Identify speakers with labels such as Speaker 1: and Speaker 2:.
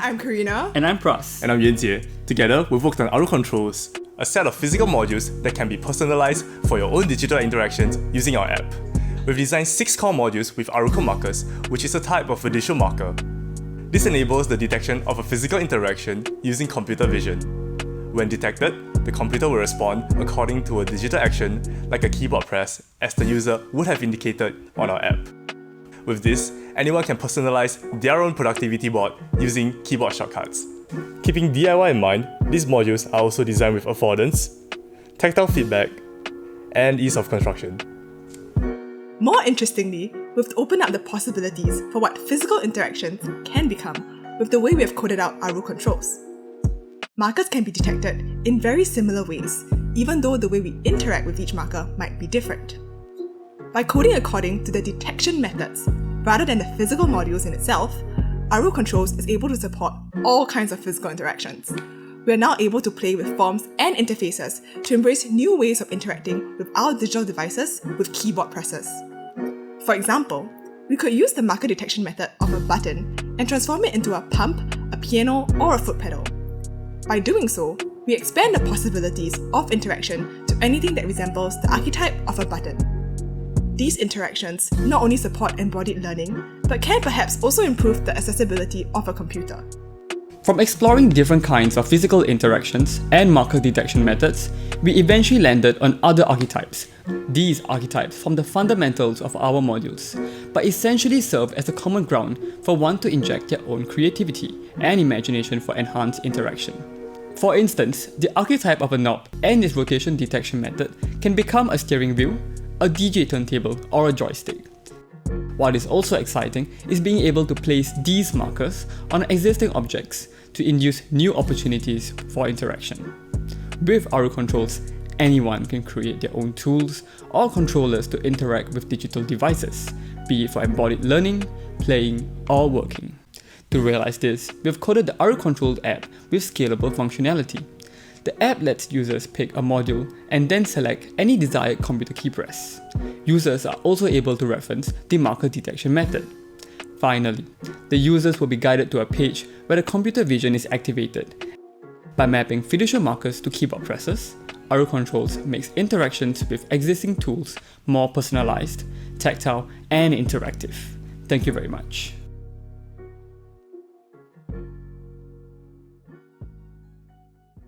Speaker 1: I'm Carina.
Speaker 2: And I'm Pras.
Speaker 3: And I'm Yuan. Together, we've worked on AruControls, a set of physical modules that can be personalized for your own digital interactions using our app. We've designed 6 core modules with AruCo markers, which is a type of a digital marker. This enables the detection of a physical interaction using computer vision. When detected, the computer will respond according to a digital action like a keyboard press, as the user would have indicated on our app. With this, anyone can personalize their own productivity board using keyboard shortcuts. Keeping DIY in mind, these modules are also designed with affordance, tactile feedback, and ease of construction.
Speaker 1: More interestingly, we've opened up the possibilities for what physical interactions can become with the way we have coded out AruControls. Markers can be detected in very similar ways, even though the way we interact with each marker might be different. By coding according to the detection methods, rather than the physical modules in itself, AruControls is able to support all kinds of physical interactions. We are now able to play with forms and interfaces to embrace new ways of interacting with our digital devices with keyboard presses. For example, we could use the marker detection method of a button and transform it into a pump, a piano, or a foot pedal. By doing so, we expand the possibilities of interaction to anything that resembles the archetype of a button. These interactions not only support embodied learning, but can perhaps also improve the accessibility of a computer.
Speaker 2: From exploring different kinds of physical interactions and marker detection methods, we eventually landed on other archetypes. These archetypes form the fundamentals of our modules, but essentially serve as a common ground for one to inject their own creativity and imagination for enhanced interaction. For instance, the archetype of a knob and its rotation detection method can become a steering wheel, a DJ turntable, or a joystick. What is also exciting is being able to place these markers on existing objects to induce new opportunities for interaction. With AruControls, anyone can create their own tools or controllers to interact with digital devices, be it for embodied learning, playing, or working. To realize this, we've coded the AruControls app with scalable functionality. The app lets users pick a module and then select any desired computer key press. Users are also able to reference the marker detection method. Finally, the users will be guided to a page where the computer vision is activated. By mapping fiducial markers to keyboard presses, AruControls makes interactions with existing tools more personalized, tactile, and interactive. Thank you very much.